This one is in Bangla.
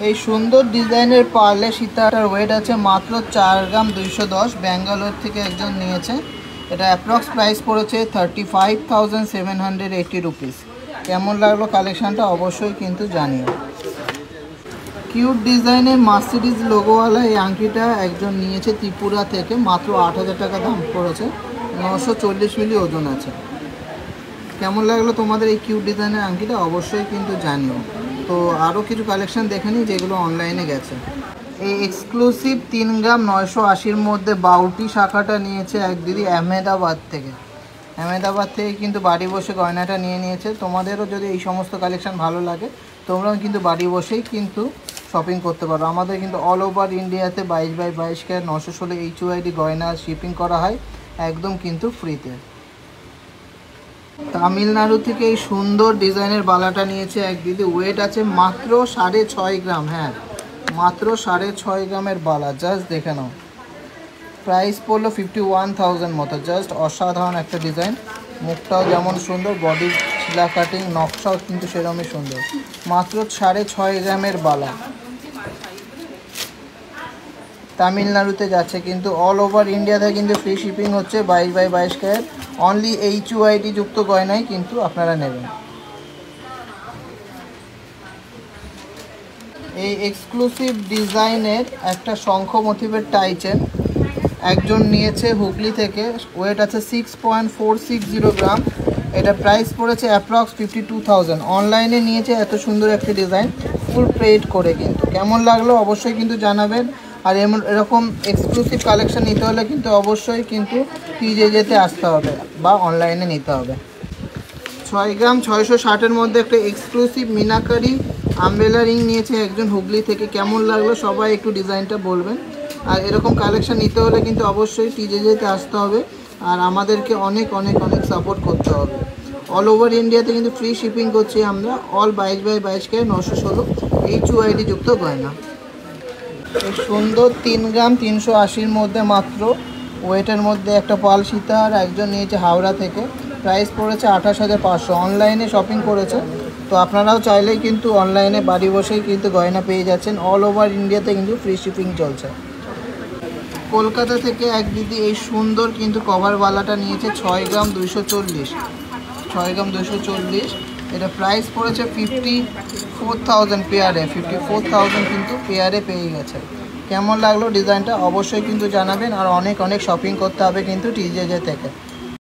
এই সুন্দর ডিজাইনের পার্লে সীতাটার ওয়েট আছে মাত্র 4 গ্রাম 210। ব্যাঙ্গালোর থেকে একজন নিয়েছে। এটা অ্যাপ্রক্স প্রাইস পড়েছে 35,780 রুপিস। কেমন লাগলো কালেকশানটা অবশ্যই কিন্তু জানিও। কিউট ডিজাইনের মার্সিডিজ লোগোওয়ালা এই আংটিটা একজন নিয়েছে ত্রিপুরা থেকে, মাত্র 8,000 টাকা দাম পড়েছে। 940 মিলি ওজন আছে। কেমন লাগলো তোমাদের এই কিউট ডিজাইনের আংটিটা অবশ্যই কিন্তু জানিও। তো আরও কিছু কালেকশান দেখে নিই যেগুলো অনলাইনে গেছে। এই এক্সক্লুসিভ 3 গ্রাম 980-র মধ্যে বাউটি শাখাটা নিয়েছে এক দিদি আহমেদাবাদ থেকে। আহমেদাবাদ থেকে কিন্তু বাড়ি বসে গয়নাটা নিয়ে নিয়েছে। তোমাদেরও যদি এই সমস্ত কালেকশান ভালো লাগে তোমরাও কিন্তু বাড়ি বসেই কিন্তু শপিং করতে পারো। আমাদের কিন্তু অল ওভার ইন্ডিয়াতে 22x22 ক্যারেট 916 HUID গয়না শিপিং করা হয় একদম কিন্তু ফ্রিতে। তামিলনাড়ু থেকে এই সুন্দর ডিজাইনের বালাটা নিয়েছে এক দিদি। ওয়েট আছে মাত্র 6.5 গ্রাম। হ্যাঁ, মাত্র 6.5 গ্রামের বালা। জাস্ট দেখে নাও। প্রাইস পড়লো 51,000 মতো। জাস্ট অসাধারণ একটা ডিজাইন। মুখটাও যেমন সুন্দর, বডি ছিলা কাটিং নকশাও কিন্তু সেরকমই সুন্দর। মাত্র 6.5 গ্রামের বালা। তামিলনাড়ুতে যাচ্ছে কিন্তু অল ওভার ইন্ডিয়াতে কিন্তু ফ্রি শিপিং হচ্ছে। 22x22 ক্যারেট অনলি HUID যুক্ত গয়নাই কিন্তু আপনারা নেবেন। এই এক্সক্লুসিভ ডিজাইনের একটা শঙ্খ মোটিভের টাই চেন একজন নিয়েছে হুগলি থেকে। ওয়েট আছে 6.460 গ্রাম। এটা প্রাইস পড়েছে অ্যাপ্রক্স 52,000। অনলাইনে নিয়েছে এত সুন্দর একটা ডিজাইন ফুল প্লেট করে। কিন্তু কেমন লাগলো অবশ্যই কিন্তু জানাবেন। আর এরকম এক্সক্লুসিভ কালেকশন নিতে হলে কিন্তু অবশ্যই কিন্তু TJJতে আসতে হবে বা অনলাইনে নিতে হবে। 6 গ্রাম 660-এর মধ্যে একটা এক্সক্লুসিভ মিনাকারি আমব্রেলা রিং নিয়েছে একজন হুগলি থেকে। কেমন লাগলো সবাই একটু ডিজাইনটা বলবেন। আর এরকম কালেকশন নিতে হলে কিন্তু অবশ্যই TJJতে আসতে হবে আর আমাদেরকে অনেক অনেক অনেক সাপোর্ট করতে হবে। অল ওভার ইন্ডিয়াতে কিন্তু ফ্রি শিপিং করছি আমরা। অল 22x22 ক্যারেট 916 HUID যুক্ত গয়না। এই সুন্দর 3 গ্রাম 380-র মধ্যে মাত্র ওয়েটের মধ্যে একটা পাল সীতাহার একজন নিয়েছে হাওড়া থেকে। প্রাইস পড়েছে 28,500। অনলাইনে শপিং করেছে। তো আপনারাও চাইলেই কিন্তু অনলাইনে বাড়ি বসেই কিন্তু গয়না পেয়ে যাচ্ছেন। অল ওভার ইন্ডিয়াতে কিন্তু ফ্রি শিপিং চলছে। কলকাতা থেকে এক দিদি এই সুন্দর কিন্তু কভারওয়ালাটা নিয়েছে 6 গ্রাম 240। 6 গ্রাম 240। এটা প্রাইস পড়েছে 54,000 পেয়ারে। 54,000 কিন্তু পেয়ারে পেয়ে গেছে। কেমন লাগলো ডিজাইনটা অবশ্যই কিন্তু জানাবেন। আর অনেক অনেক শপিং করতে হবে কিন্তু TJJ থেকে।